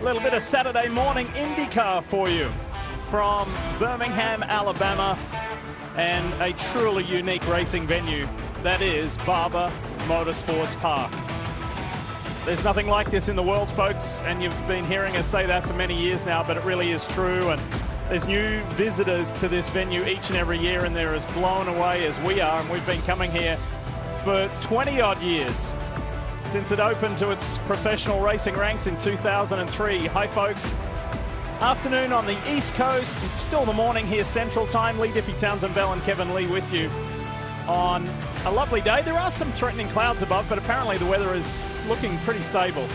A little bit of Saturday morning IndyCar for you from Birmingham, Alabama, and a truly unique racing venue. That is Barber Motorsports Park. There's nothing like this in the world, folks, and you've been hearing us say that for many years now, but it really is true. And there's new visitors to this venue each and every year, and they're as blown away as we are. And we've been coming here for 20-odd years since it opened to its professional racing ranks in 2003. Hi, folks. Afternoon on the East Coast. Still the morning here, Central Time. Lee Diffie, Townsend Bell, and Kevin Lee with you on a lovely day. There are some threatening clouds above, but apparently the weather is looking pretty stable,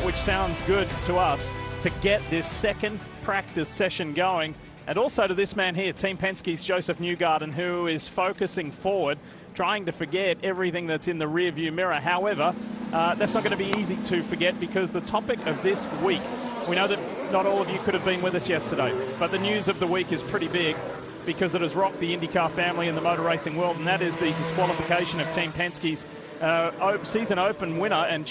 which sounds good to us to get this second practice session going. And also to this man here, Team Penske's Joseph Newgarden, who is focusing forward, trying to forget everything that's in the rearview mirror. However, that's not going to be easy to forget, because the topic of this week, we know that not all of you could have been with us yesterday, but the news of the week is pretty big because it has rocked the IndyCar family in the motor racing world, and that is the disqualification of Team Penske's season open winner and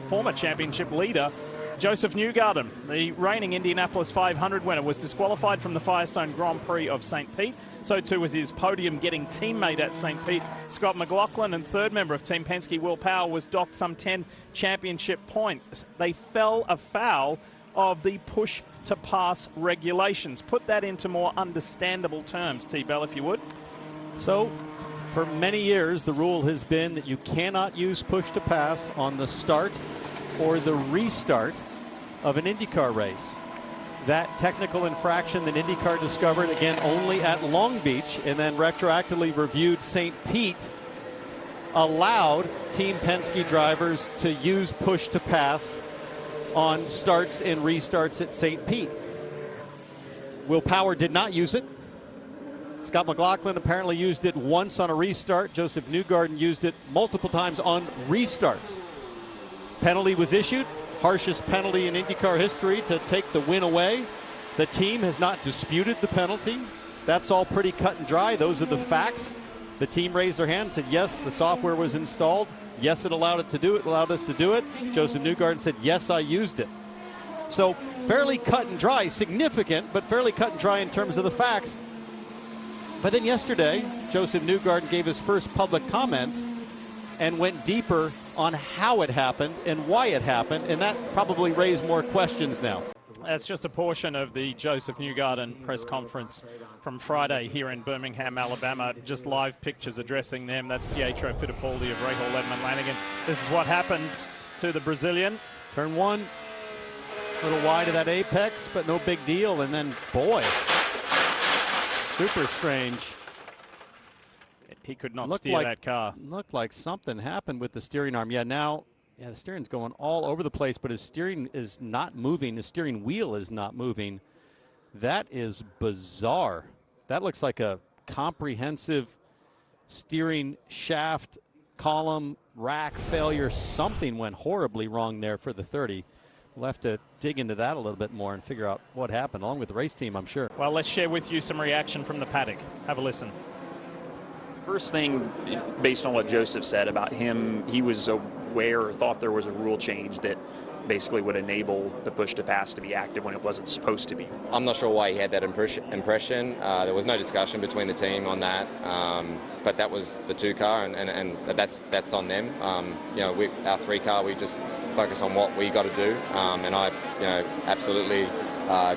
former championship leader, Joseph Newgarden. The reigning Indianapolis 500 winner was disqualified from the Firestone Grand Prix of St. Pete. So too was his podium-getting teammate at St. Pete, Scott McLaughlin, and third member of Team Penske, Will Power, was docked some 10 championship points. They fell afoul of the push-to-pass regulations. Put that into more understandable terms, T-Bell, if you would. So, for many years, the rule has been that you cannot use push-to-pass on the start or the restart of an IndyCar race. That technical infraction that IndyCar discovered, again, only at Long Beach and then retroactively reviewed St. Pete, allowed Team Penske drivers to use push-to-pass on starts and restarts at St. Pete. Will Power did not use it. Scott McLaughlin apparently used it once on a restart. Joseph Newgarden used it multiple times on restarts. Penalty was issued, harshest penalty in IndyCar history to take the win away. The team has not disputed the penalty. That's all pretty cut and dry. Those are the facts. The team raised their hand and said, yes, the software was installed. Yes, it allowed us to do it. Joseph Newgarden said, yes, I used it. So fairly cut and dry, significant, but fairly cut and dry in terms of the facts. But then yesterday, Joseph Newgarden gave his first public comments and went deeper on how it happened and why it happened, and that probably raised more questions now. That's just a portion of the Joseph Newgarden press conference from Friday here in Birmingham, Alabama. Just live pictures addressing them. That's Pietro Fittipaldi of Rahal Ledman Lanigan. This is what happened to the Brazilian. Turn one, a little wide of that apex, but no big deal. And then, boy, super strange. He could not steer that car. Looked like something happened with the steering arm. The steering's going all over the place, but his steering is not moving. His steering wheel is not moving. That is bizarre. That looks like a comprehensive steering shaft, column, rack failure. Something went horribly wrong there for the 30. We'll have to dig into that a little bit more and figure out what happened, along with the race team, I'm sure. Well, let's share with you some reaction from the paddock. Have a listen. First thing, based on what Joseph said about him, he was aware or thought there was a rule change that basically would enable the push-to-pass to be active when it wasn't supposed to be. I'm not sure why he had that impression. There was no discussion between the team on that, but that was the 2-car, and that's on them. Our 3-car, we just focus on what we got to do, and I absolutely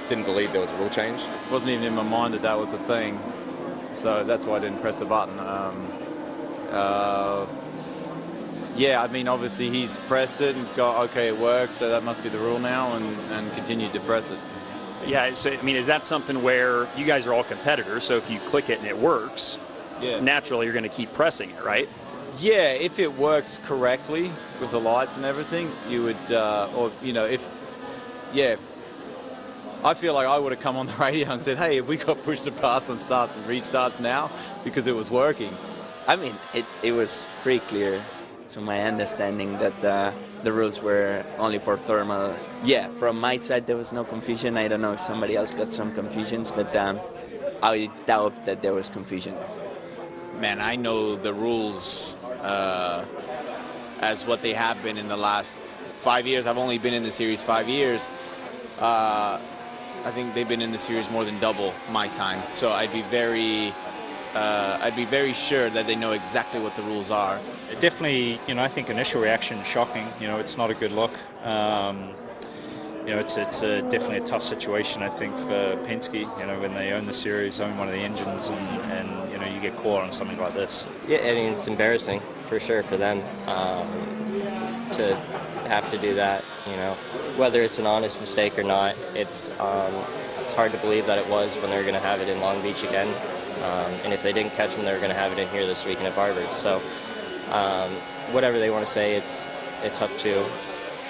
didn't believe there was a rule change. It wasn't even in my mind that was a thing. So that's why I didn't press the button. Obviously he's pressed it and got, okay, it works, so that must be the rule now, and continued to press it. Yeah, so, is that something where you guys are all competitors, so if you click it and it works, naturally you're going to keep pressing it, right? Yeah, if it works correctly with the lights and everything, you would, I feel like I would have come on the radio and said, hey, if we got pushed to pass on starts and restarts now because it was working. It was pretty clear to my understanding that the rules were only for thermal. Yeah, from my side there was no confusion. I don't know if somebody else got some confusions, but I doubt that there was confusion. Man, I know the rules as what they have been in the last 5 years. I've only been in the series 5 years. I think they've been in the series more than double my time. So I'd be very sure that they know exactly what the rules are. Definitely, I think initial reaction shocking. It's not a good look. It's definitely a tough situation, I think, for Penske. When they own the series, own one of the engines, and you get caught on something like this. Yeah, I mean, it's embarrassing for sure for them to have to do that. Whether it's an honest mistake or not, it's hard to believe that it was when they were going to have it in Long Beach again. And if they didn't catch them, they were going to have it in here this weekend at Barber. So whatever they want to say, it's up to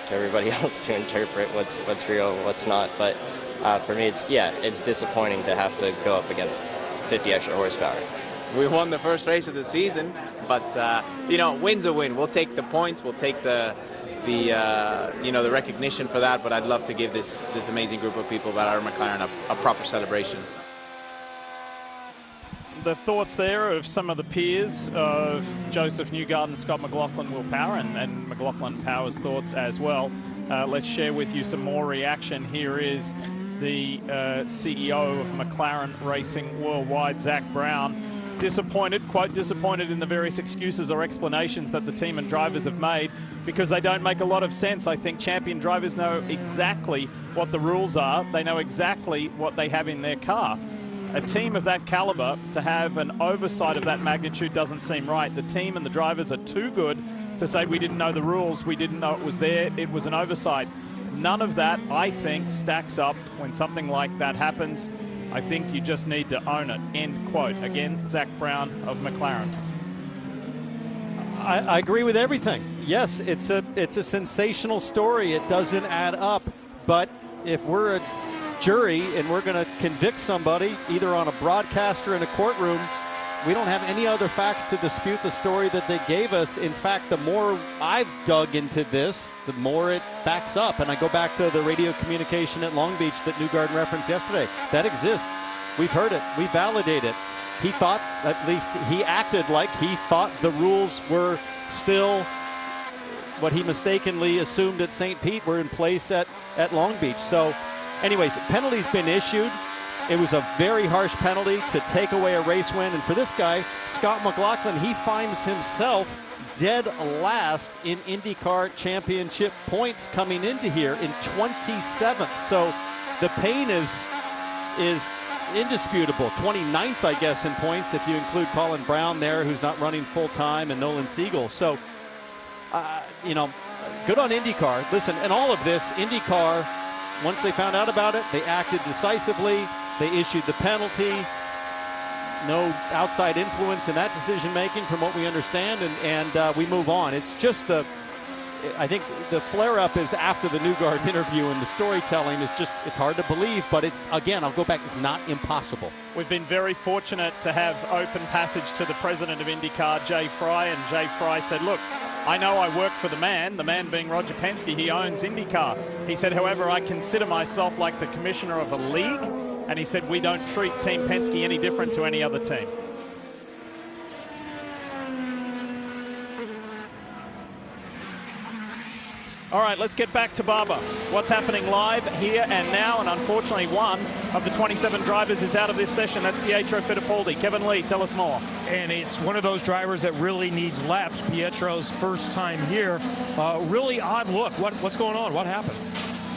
everybody else to interpret what's real and what's not. But for me, it's disappointing to have to go up against 50 extra horsepower. We won the first race of the season, but win's a win. We'll take the points. We'll take the recognition for that. But I'd love to give this amazing group of people that are McLaren a proper celebration. The thoughts there of some of the peers of Joseph Newgarden, Scott McLaughlin, Will Power, and McLaughlin Power's thoughts as well. Let's share with you some more reaction. Here is the CEO of McLaren Racing Worldwide, Zach Brown. Quite disappointed in the various excuses or explanations that the team and drivers have made, because they don't make a lot of sense. I think champion drivers know exactly what the rules are. They know exactly what they have in their car. A team of that caliber, to have an oversight of that magnitude doesn't seem right. The team and the drivers are too good to say we didn't know the rules, we didn't know it was there, it was an oversight. None of that, I think, stacks up when something like that happens. I think you just need to own it. End quote. Again, Zach Brown of McLaren. I agree with everything. Yes, it's a sensational story. It doesn't add up. But if we're a jury and we're going to convict somebody either on a broadcast or in a courtroom, we don't have any other facts to dispute the story that they gave us. In fact, the more I've dug into this, the more it backs up. And I go back to the radio communication at Long Beach that Newgarden referenced yesterday. That exists. We've heard it. We validate it. He thought, at least he acted like he thought the rules were still what he mistakenly assumed at St. Pete were in place at Long Beach. So anyways, penalty's been issued. It was a very harsh penalty to take away a race win. And for this guy, Scott McLaughlin, he finds himself dead last in IndyCar championship points coming into here in 27th. So the pain is indisputable. 29th, I guess, in points if you include Colin Brown there, who's not running full-time, and Nolan Siegel. So, good on IndyCar. Listen, in all of this, IndyCar, once they found out about it, they acted decisively. They issued the penalty. No outside influence in that decision-making from what we understand, and we move on. It's just I think the flare-up is after the Newgarden interview, and the storytelling is just, it's hard to believe, but it's, again, I'll go back, it's not impossible. We've been very fortunate to have open passage to the president of IndyCar, Jay Fry, and Jay Fry said, look, I know I work for the man being Roger Penske. He owns IndyCar. He said, however, I consider myself like the commissioner of a league. And he said, we don't treat Team Penske any different to any other team. All right, let's get back to Barber. What's happening live here and now? And unfortunately, one of the 27 drivers is out of this session. That's Pietro Fittipaldi. Kevin Lee, tell us more. And it's one of those drivers that really needs laps. Pietro's first time here. Really odd look. What's going on? What happened?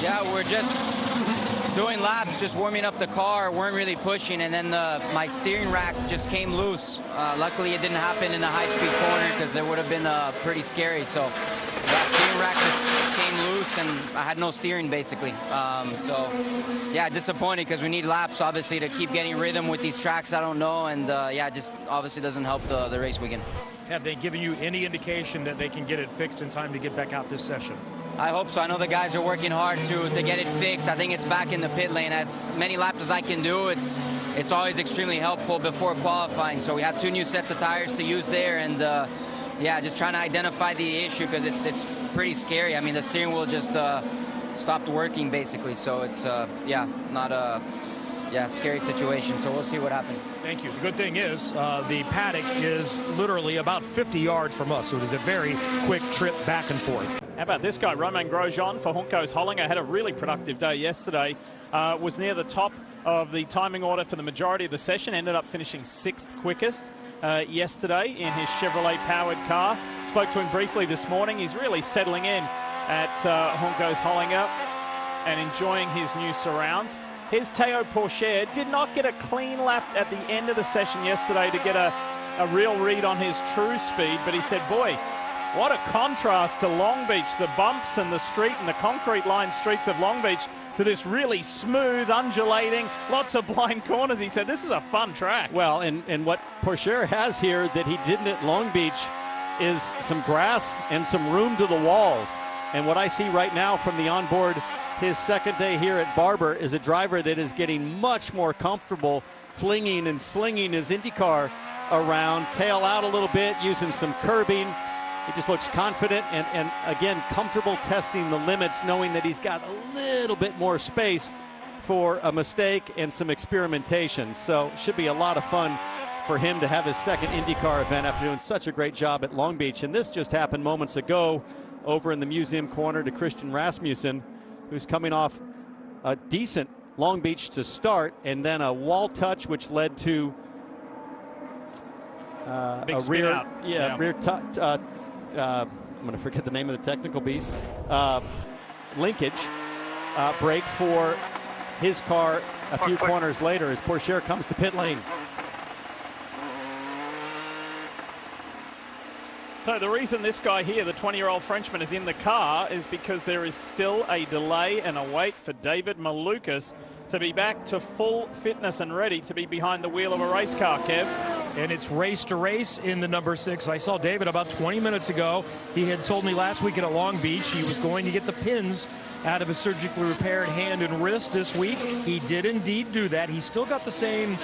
Yeah, we're just doing laps, just warming up the car, weren't really pushing, and then my steering rack just came loose. Luckily, it didn't happen in a high-speed corner because it would have been pretty scary. So that steering rack just came loose, and I had no steering, basically. So, yeah, disappointed because we need laps, obviously, to keep getting rhythm with these tracks. I don't know, and, yeah, it just obviously doesn't help the race weekend. Have they given you any indication that they can get it fixed in time to get back out this session? I hope so. I know the guys are working hard to get it fixed. I think it's back in the pit lane. As many laps as I can do, it's always extremely helpful before qualifying. So we have 2 new sets of tires to use there, and yeah, just trying to identify the issue because it's pretty scary. I mean, the steering wheel just stopped working basically. So it's yeah, not a scary situation. So we'll see what happens. Thank you. The good thing is the paddock is literally about 50 yards from us, so it is a very quick trip back and forth. How about this guy, Romain Grosjean for Juncos Hollinger, had a really productive day yesterday. Was near the top of the timing order for the majority of the session, ended up finishing 6th quickest yesterday in his Chevrolet-powered car. Spoke to him briefly this morning. He's really settling in at Juncos Hollinger and enjoying his new surrounds. Here's Théo Pourchaire. Did not get a clean lap at the end of the session yesterday to get a real read on his true speed, but he said, boy, what a contrast to Long Beach, the bumps and the street and the concrete-lined streets of Long Beach, to this really smooth, undulating, lots of blind corners. He said, this is a fun track. Well, and what Pourchaire has here that he didn't at Long Beach is some grass and some room to the walls. And what I see right now from the onboard, his second day here at Barber, is a driver that is getting much more comfortable flinging and slinging his IndyCar around, tail out a little bit, using some curbing. He just looks confident and again, comfortable testing the limits, knowing that he's got a little bit more space for a mistake and some experimentation. So should be a lot of fun for him to have his second IndyCar event after doing such a great job at Long Beach. And this just happened moments ago over in the museum corner to Christian Rasmussen, who's coming off a decent Long Beach to start, and then a wall touch which led to a rear, I'm going to forget the name of the technical piece, linkage break for his car a few corners later as Pourchaire comes to pit lane. So the reason this guy here, the 20-year-old Frenchman, is in the car is because there is still a delay and a wait for David Malukas to be back to full fitness and ready to be behind the wheel of a race car, Kev. And it's race to race in the number 6. I saw David about 20 minutes ago. He had told me last week at Long Beach he was going to get the pins out of his surgically repaired hand and wrist this week. He did indeed do that. He's still got the same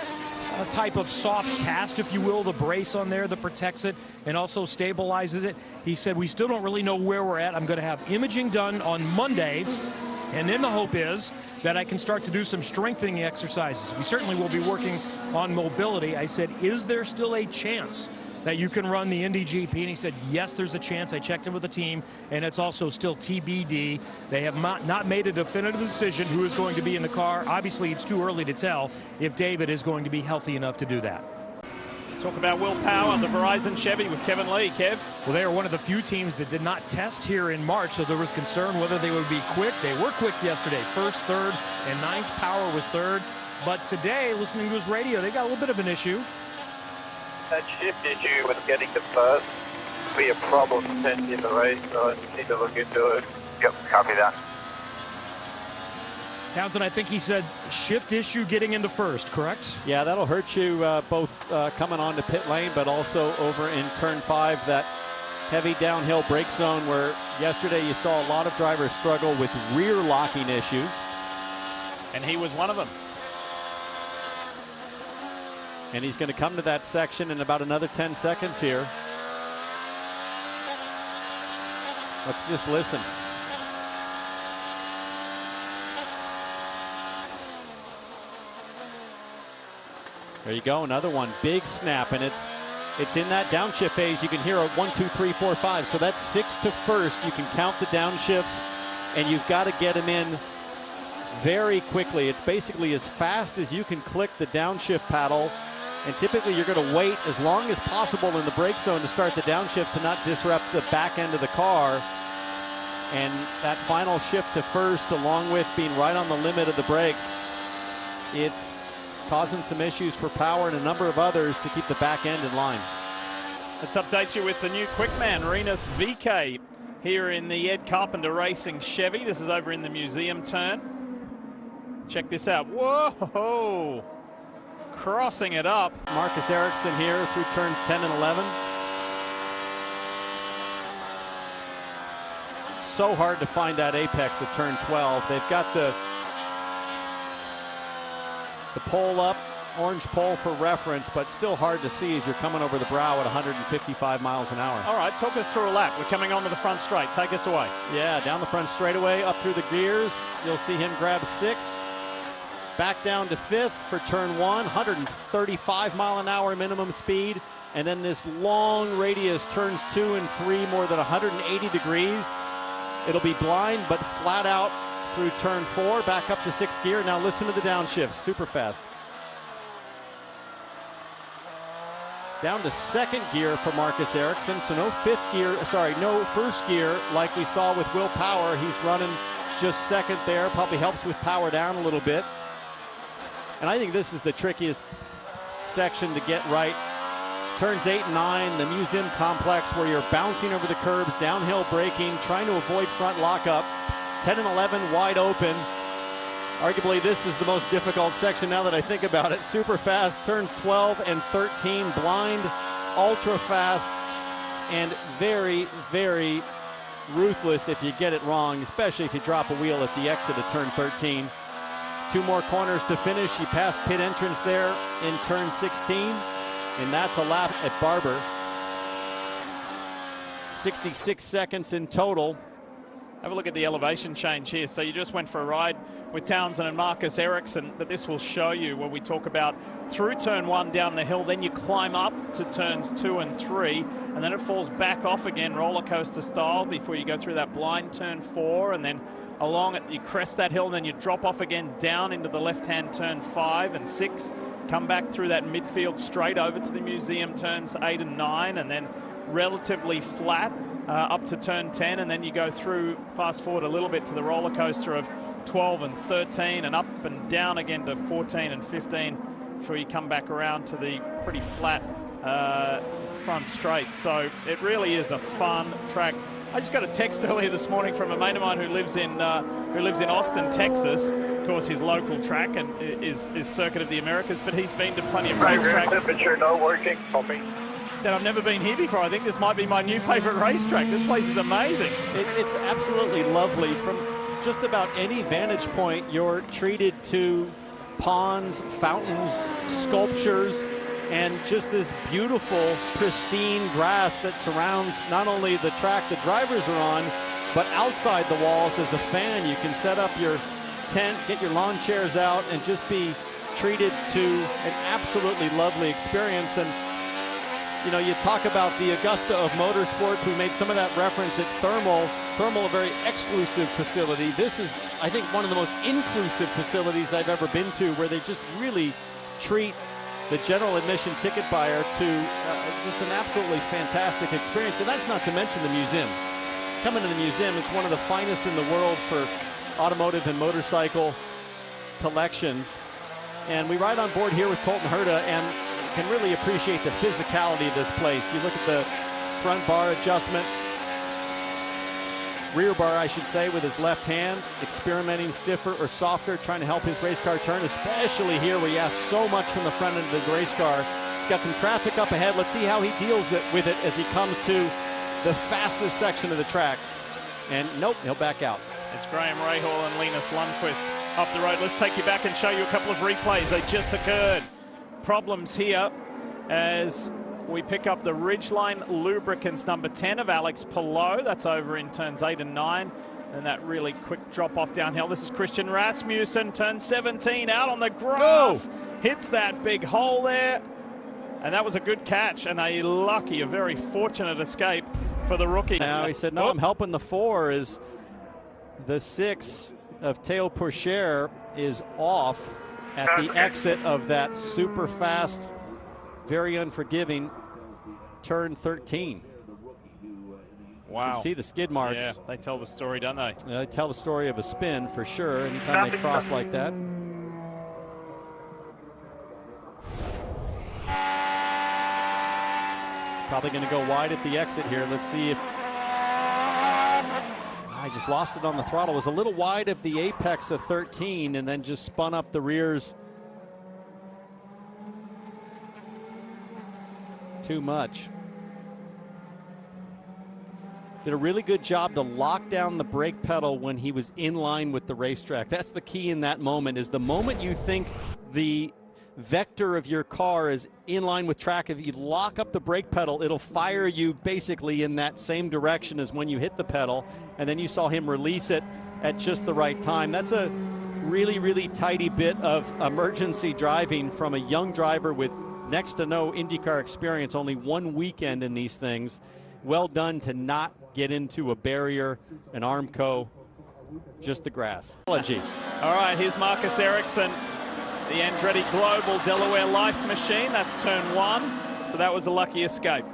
type of soft cast, if you will, the brace on there that protects it and also stabilizes it. He said, we still don't really know where we're at. I'm going to have imaging done on Monday, and then the hope is that I can start to do some strengthening exercises. We certainly will be working on mobility. I said, is there still a chance that you can run the Indy GP? And he said, yes, there's a chance. I checked in with the team, and it's also still TBD. They have not made a definitive decision who is going to be in the car. Obviously, it's too early to tell if David is going to be healthy enough to do that. Talk about Will Power, the Verizon Chevy with Kevin Lee. Kev? Well, they are one of the few teams that did not test here in March, so there was concern whether they would be quick. They were quick yesterday. First, third, and ninth. Power was third. But today, listening to his radio, they got a little bit of an issue. That shift issue with getting to first will be a problem potentially in the race, so I need to look into it. Yep, copy that. Townsend, I think he said shift issue getting into first, correct? Yeah, that'll hurt you both coming onto pit lane, but also over in turn 5, that heavy downhill brake zone where yesterday you saw a lot of drivers struggle with rear locking issues. And he was one of them. And he's going to come to that section in about another 10 seconds here. Let's just listen. There you go, another one, big snap, and it's in that downshift phase. You can hear a 1, 2, 3, 4, 5. So that's 6 to first. You can count the downshifts, and you've got to get them in very quickly. It's basically as fast as you can click the downshift paddle, and typically you're going to wait as long as possible in the brake zone to start the downshift to not disrupt the back end of the car. And that final shift to first, along with being right on the limit of the brakes, it's causing some issues for Power and a number of others to keep the back end in line. Let's update you with the new Quickman, Renus VK, here in the Ed Carpenter Racing Chevy. This is over in the museum turn. Check this out. Whoa! Crossing it up. Marcus Ericsson here through turns 10 and 11. So hard to find that apex at turn 12. They've got the pole up, orange pole for reference, but still hard to see as you're coming over the brow at 155 miles an hour. All right, talk us through a lap. We're coming onto the front straight. Take us away. Yeah, down the front straightaway, up through the gears. You'll see him grab 6th. Back down to 5th for turn 1, 135 mile an hour minimum speed. And then this long radius, turns 2 and 3, more than 180 degrees. It'll be blind, but flat out through turn 4, back up to 6th gear. Now listen to the downshift, super fast. Down to 2nd gear for Marcus Ericsson, so no 5th gear, no 1st gear like we saw with Will Power. He's running just 2nd there, probably helps with power down a little bit. And I think this is the trickiest section to get right. Turns 8 and 9, the museum complex where you're bouncing over the curbs, downhill braking, trying to avoid front lockup. 10 and 11 wide open. Arguably this is the most difficult section now that I think about it. Super fast, turns 12 and 13, blind, ultra fast, and very, very ruthless if you get it wrong, especially if you drop a wheel at the exit of turn 13. 2 more corners to finish. You pass pit entrance there in turn 16, and that's a lap at Barber. 66 seconds in total. Have a look at the elevation change here. So you just went for a ride with Townsend and Marcus Ericsson, but this will show you when we talk about through turn 1 down the hill, then you climb up to turns 2 and 3, and then it falls back off again, roller coaster style, before you go through that blind turn 4, and then along it you crest that hill, and then you drop off again down into the left-hand turn 5 and 6, come back through that midfield straight over to the museum turns 8 and 9, and then relatively flat up to turn 10, and then you go through, fast forward a little bit to the roller coaster of 12 and 13, and up and down again to 14 and 15 before you come back around to the pretty flat front straight. So it really is a fun track. I just got a text earlier this morning from a mate of mine who lives in Austin, Texas. Of course, his local track and is Circuit of the Americas, but he's been to plenty of racetracks. Temperature not working for me. Said, I've never been here before. I think this might be my new favorite racetrack. This place is amazing. It's absolutely lovely. From just about any vantage point, you're treated to ponds, fountains, sculptures, and just this beautiful, pristine grass that surrounds not only the track the drivers are on, but outside the walls as a fan. You can set up your tent, get your lawn chairs out, and just be treated to an absolutely lovely experience. And you know, you talk about the Augusta of motorsports. We made some of that reference at Thermal. Thermal, a very exclusive facility. This is, I think, one of the most inclusive facilities I've ever been to, where they just really treat the general admission ticket buyer to just an absolutely fantastic experience. And that's not to mention the museum. Coming to the museum, it's one of the finest in the world for automotive and motorcycle collections. And we ride on board here with Colton Herta and can really appreciate the physicality of this place. You look at the front bar adjustment, rear bar, I should say, with his left hand, experimenting stiffer or softer, trying to help his race car turn, especially here where he asks so much from the front end of the race car. He's got some traffic up ahead. Let's see how he deals with it as he comes to the fastest section of the track. And nope, he'll back out. It's Graham Rahal and Linus Lundqvist up the road. Let's take you back and show you a couple of replays. They just occurred. Problems here as we pick up the Ridgeline Lubricants number 10 of Alex Palou. That's over in turns 8 and 9. And that really quick drop off downhill. This is Christian Rasmussen, turn 17, out on the grass. Hits that big hole there. And that was a good catch and a very fortunate escape for the rookie. Now he said, no, I'm helping the 4 is the 6 of Théo Pourchaire is off at the exit of that super fast, very unforgiving turn 13. Wow. You can see the skid marks. Yeah, they tell the story, don't they? They tell the story of a spin for sure anytime they cross like that. Probably going to go wide at the exit here. Let's see if... I just lost it on the throttle. It was a little wide of the apex of 13 and then just spun up the rears too much. Did a really good job to lock down the brake pedal when he was in line with the racetrack. That's the key in that moment, is the moment you think the vector of your car is in line with track, if you lock up the brake pedal, it'll fire you basically in that same direction as when you hit the pedal. And then you saw him release it at just the right time. That's a really, really tidy bit of emergency driving from a young driver with next to no IndyCar experience, only one weekend in these things. Well done to not get into a barrier, an Armco, just the grass. All right, here's Marcus Ericsson, the Andretti Global Delaware Life Machine. That's turn 1, so that was a lucky escape.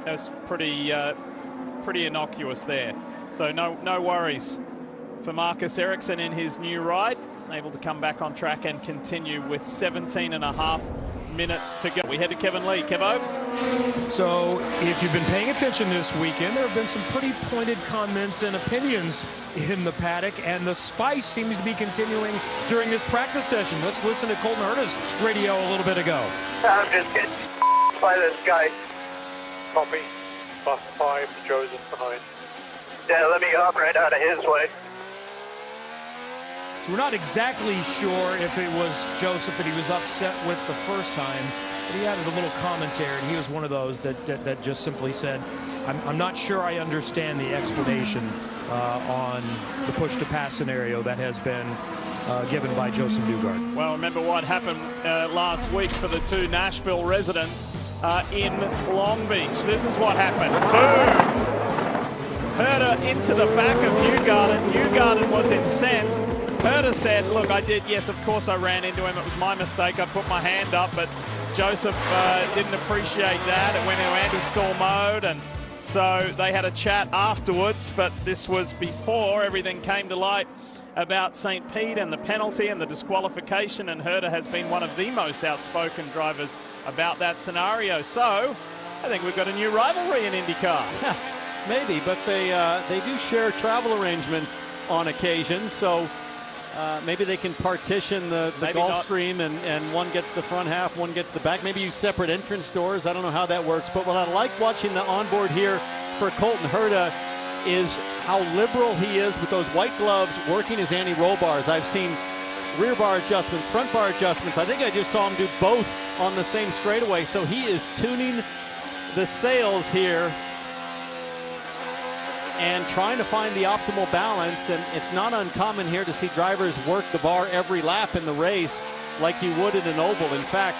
That was pretty innocuous there. So no worries for Marcus Ericsson in his new ride. Able to come back on track and continue with 17.5 minutes to go. We head to Kevin Lee. Kevo? So if you've been paying attention this weekend, there have been some pretty pointed comments and opinions in the paddock, and the spice seems to be continuing during this practice session. Let's listen to Colton Herta's radio a little bit ago. I'm just getting by this guy. Copy. Bus 5, Joseph behind. Yeah, let me hop right out of his way. So we're not exactly sure if it was Joseph that he was upset with the first time, but he added a little commentary, and he was one of those that just simply said, I'm not sure I understand the explanation on the push-to-pass scenario that has been given by Joseph Newgarden. Well, remember what happened last week for the 2 Nashville residents in Long Beach. This is what happened. Boom! Herta into the back of Newgarden. Newgarden was incensed. Herta said, look, yes, of course I ran into him. It was my mistake. I put my hand up, but Joseph didn't appreciate that. It went into anti-stall mode, and so they had a chat afterwards, but this was before everything came to light about St. Pete and the penalty and the disqualification, and Herta has been one of the most outspoken drivers about that scenario. So I think we've got a new rivalry in IndyCar. Maybe, but they do share travel arrangements on occasion, so maybe they can partition the Gulfstream, and one gets the front half, one gets the back. Maybe use separate entrance doors. I don't know how that works, but what I like watching the onboard here for Colton Herta is how liberal he is with those white gloves working his anti-roll bars. I've seen rear bar adjustments, front bar adjustments. I think I just saw him do both on the same straightaway, so he is tuning the sails here and trying to find the optimal balance, and it's not uncommon here to see drivers work the bar every lap in the race like you would in an oval. In fact,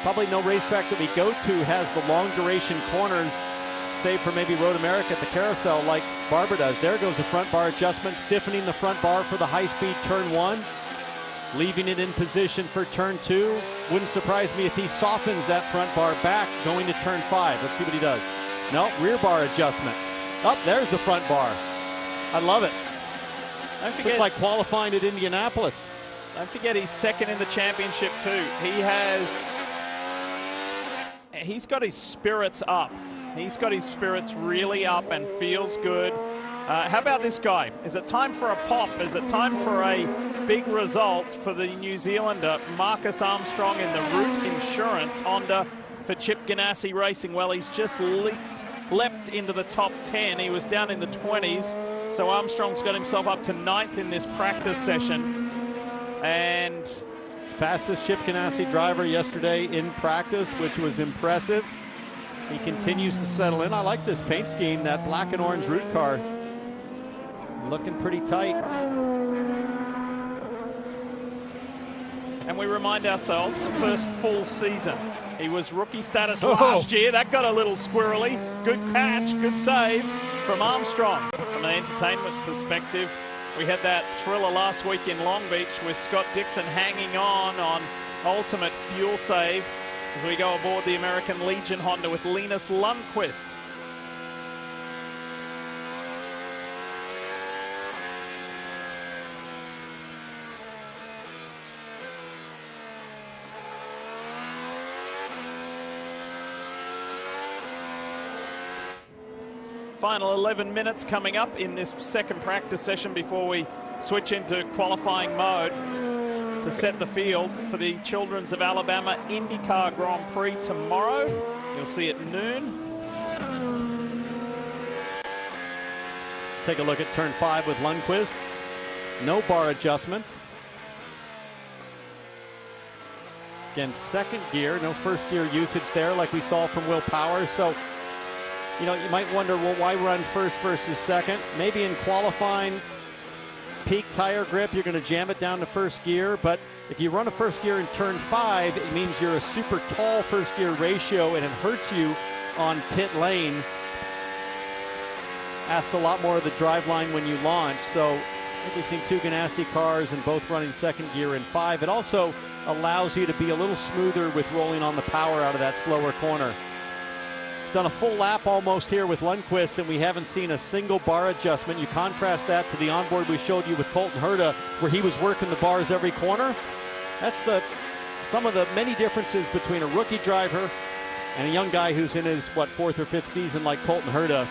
probably no racetrack that we go to has the long duration corners, save for maybe Road America at the carousel, like Barber does. There goes the front bar adjustment, stiffening the front bar for the high-speed turn 1, leaving it in position for turn 2. Wouldn't surprise me if he softens that front bar back going to turn 5. Let's see what he does. No, rear bar adjustment. Up, there's the front bar. I love it. Looks like qualifying at Indianapolis. Don't forget he's second in the championship too. He's got his spirits up. He's got his spirits really up and feels good. How about this guy? Is it time for a pop? Is it time for a big result for the New Zealander Marcus Armstrong in the Root Insurance Honda for Chip Ganassi Racing? Well, he's just leapt into the top 10. He was down in the 20s, so Armstrong's got himself up to 9th in this practice session. And fastest Chip Ganassi driver yesterday in practice, which was impressive. He continues to settle in. I like this paint scheme, that black and orange Root car. Looking pretty tight. And we remind ourselves, first full season. He was rookie status last year. That got a little squirrely. Good catch, good save from Armstrong. From an entertainment perspective, we had that thriller last week in Long Beach with Scott Dixon hanging on ultimate fuel save as we go aboard the American Legion Honda with Linus Lundqvist. Final 11 minutes coming up in this second practice session before we switch into qualifying mode to set the field for the Children's of Alabama IndyCar Grand Prix tomorrow. You'll see at noon. Let's take a look at turn 5 with Lundqvist. No bar adjustments. Again, second gear, no first gear usage there like we saw from Will Power. So, you know, you might wonder, well, why run first versus second? Maybe in qualifying, peak tire grip, you're going to jam it down to first gear. But if you run a first gear in turn 5, it means you're a super tall first gear ratio, and it hurts you on pit lane. asks a lot more of the driveline when you launch. So I think we've seen two Ganassi cars and both running second gear in 5. It also allows you to be a little smoother with rolling on the power out of that slower corner. Done a full lap almost here with Lundqvist, and we haven't seen a single bar adjustment. You contrast that to the onboard we showed you with Colton Herta, where he was working the bars every corner. That's some of the many differences between a rookie driver and a young guy who's in his, 4th or 5th season like Colton Herta.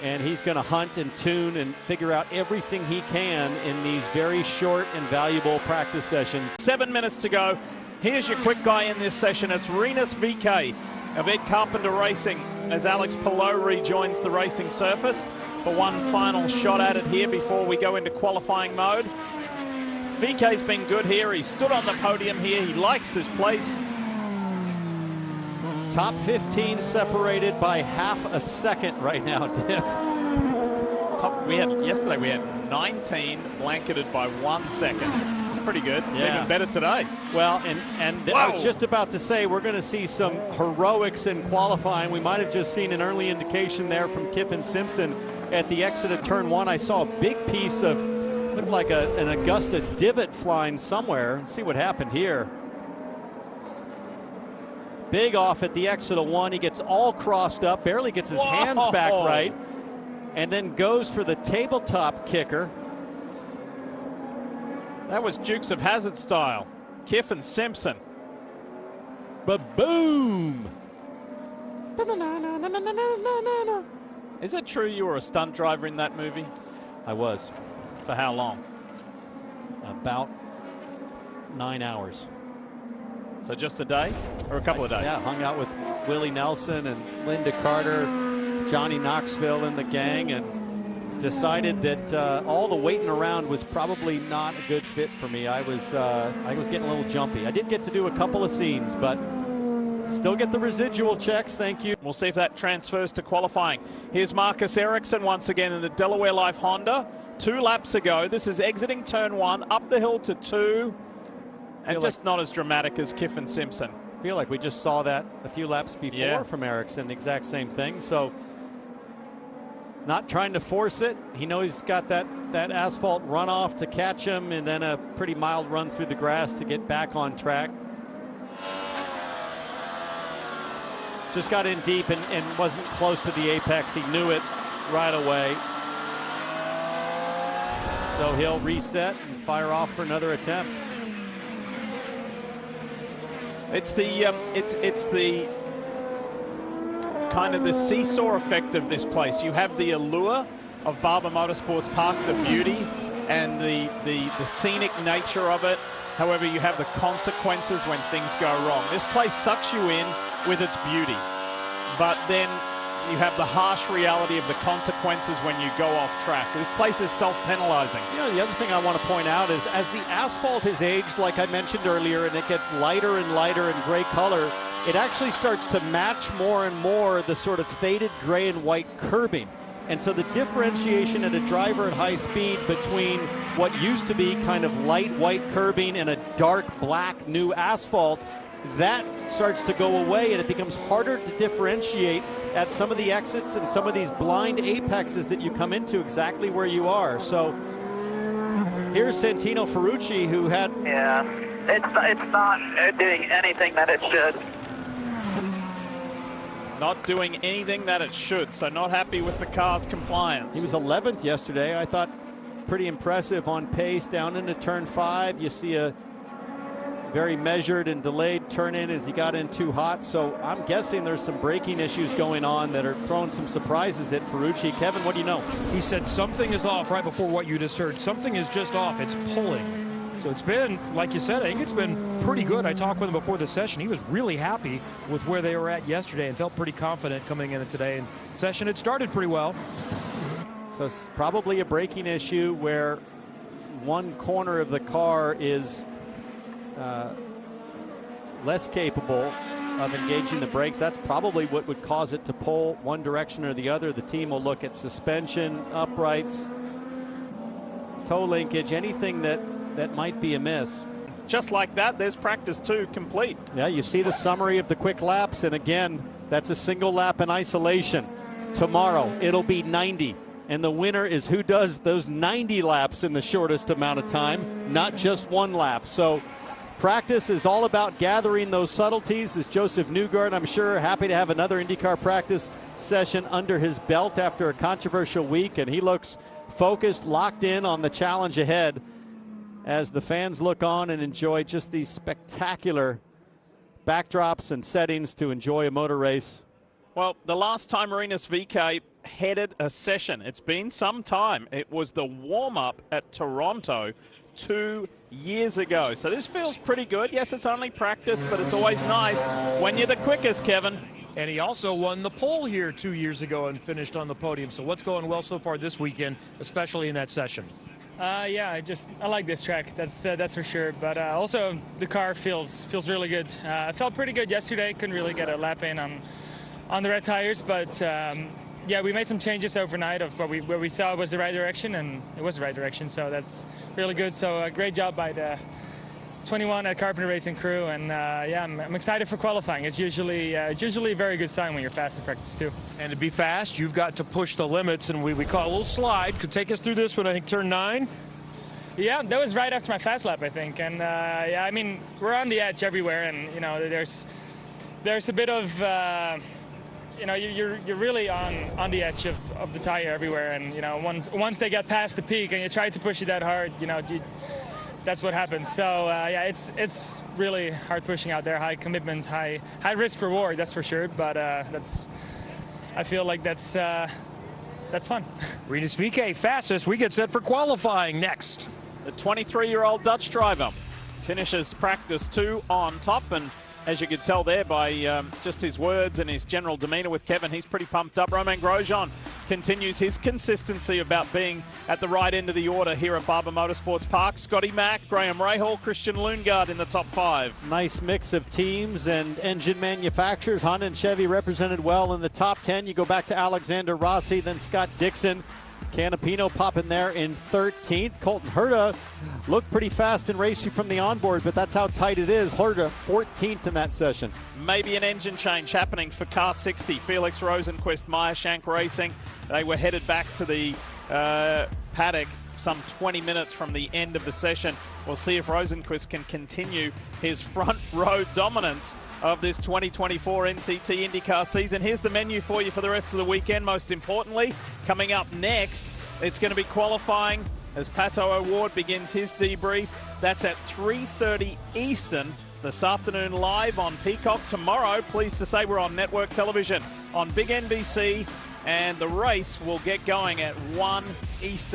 And he's going to hunt and tune and figure out everything he can in these very short and valuable practice sessions. 7 minutes to go. Here's your quick guy in this session. It's Rinus VK of Ed Carpenter Racing as Alex Palou rejoins the racing surface for one final shot at it here before we go into qualifying mode. VK's been good here. He stood on the podium here. He likes this place. Top 15 separated by half a second right now, Diff. Yesterday we had 19 blanketed by 1 second. Pretty good. It's even better today. Well, and I was just about to say we're going to see some heroics in qualifying. We might have just seen an early indication there from Kiffin Simpson at the exit of turn 1. I saw a big piece of, looked like an Augusta divot flying somewhere. Let's see what happened here. Big off at the exit of 1. He gets all crossed up, barely gets his hands back right, and then goes for the tabletop kicker. That was Dukes of Hazzard style. Kiffin Simpson. Ba-boom! Is it true you were a stunt driver in that movie? I was. For how long? About 9 hours. So just a day or a couple of days? Yeah, hung out with Willie Nelson and Linda Carter, Johnny Knoxville and the gang, and decided that all the waiting around was probably not a good fit for me. I was getting a little jumpy. I did get to do a couple of scenes, but still get the residual checks. Thank you. We'll see if that transfers to qualifying. Here's Marcus Ericsson once again in the Delaware Life Honda. 2 laps ago. This is exiting turn 1, up the hill to 2, and just not as dramatic as Kiffin Simpson. I feel like we just saw that a few laps before from Ericsson, the exact same thing. So not trying to force it. He knows he's got that asphalt runoff to catch him, and then a pretty mild run through the grass to get back on track. Just got in deep and wasn't close to the apex. He knew it right away. So he'll reset and fire off for another attempt. It's the kind of the seesaw effect of this place. You have the allure of Barber Motorsports Park, the beauty and the scenic nature of it. However, you have the consequences when things go wrong. This place sucks you in with its beauty, but then you have the harsh reality of the consequences when you go off track. This place is self-penalizing. You know, the other thing I want to point out is as the asphalt has aged, like I mentioned earlier, and it gets lighter and lighter in gray color, it actually starts to match more and more the sort of faded gray and white curbing. And so the differentiation at a driver at high speed between what used to be kind of light white curbing and a dark black new asphalt, that starts to go away, and it becomes harder to differentiate at some of the exits and some of these blind apexes that you come into exactly where you are. So here's Santino Ferrucci, who had... Yeah, it's not doing anything that it should. Not doing anything that it should, so not happy with the car's compliance. He was 11th yesterday. I thought pretty impressive on pace down into turn 5. You see a very measured and delayed turn in as he got in too hot. So I'm guessing there's some braking issues going on that are throwing some surprises at Ferrucci. Kevin, what do you know? He said something is off right before what you just heard. Something is just off. It's pulling. So it's been, like you said, I think it's been pretty good. I talked with him before the session. He was really happy with where they were at yesterday and felt pretty confident coming in today. And session, it started pretty well. So it's probably a braking issue where one corner of the car is less capable of engaging the brakes. That's probably what would cause it to pull one direction or the other. The team will look at suspension, uprights, toe linkage, anything that might be amiss. Just like that, there's practice 2 complete. Yeah, you see the summary of the quick laps, and again, that's a single lap in isolation. Tomorrow, it'll be 90. And the winner is who does those 90 laps in the shortest amount of time, not just one lap. So practice is all about gathering those subtleties. As Joseph Newgard, I'm sure, happy to have another IndyCar practice session under his belt after a controversial week. And he looks focused, locked in on the challenge ahead as the fans look on and enjoy just these spectacular backdrops and settings to enjoy a motor race. Well, the last time Marinus VK headed a session, it's been some time. It was the warm-up at Toronto 2 years ago. So this feels pretty good. Yes, it's only practice, but it's always nice when you're the quickest, Kevin. And he also won the pole here 2 years ago and finished on the podium. So what's going well so far this weekend, especially in that session? Yeah, I like this track. That's for sure. But also the car feels really good. I felt pretty good yesterday. Couldn't really get a lap in on the red tires, but yeah, we made some changes overnight of where we thought was the right direction, and it was the right direction. So that's really good. So great job by the 21 at Carpenter Racing crew, and yeah, I'm excited for qualifying. It's usually a very good sign when you're fast in practice too. And to be fast, you've got to push the limits, and we call a little slide. Could take us through this one, I think, turn 9. Yeah, that was right after my fast lap, I think. And yeah, I mean, we're on the edge everywhere, and you know, there's a bit of you know, you're really on the edge of the tire everywhere, and you know, once they get past the peak and you try to push it that hard, you know, that's what happens. So yeah, it's really hard pushing out there, high commitment, high risk reward, that's for sure. But I feel like that's fun. Marinus VK fastest. We get set for qualifying next. The 23-year-old Dutch driver finishes practice 2 on top, and as you could tell there by just his words and his general demeanor with Kevin, he's pretty pumped up. Romain Grosjean continues his consistency about being at the right end of the order here at Barber Motorsports Park. Scotty Mack, Graham Rahal, Christian Lundgaard in the top 5. Nice mix of teams and engine manufacturers. Honda and Chevy represented well in the top 10. You go back to Alexander Rossi, then Scott Dixon. Canapino popping there in 13th. Colton Herta looked pretty fast and racy from the onboard, but that's how tight it is. Herta 14th in that session. Maybe an engine change happening for car 60. Felix Rosenquist, Meyershank Racing. They were headed back to the paddock some 20 minutes from the end of the session. We'll see if Rosenquist can continue his front row dominance of this 2024 NCT IndyCar season. Here's the menu for you for the rest of the weekend. Most importantly, coming up next, it's going to be qualifying as Pato O'Ward begins his debrief. That's at 3:30 Eastern this afternoon, live on Peacock. Tomorrow, pleased to say, we're on network television on Big NBC, and the race will get going at 1 Eastern.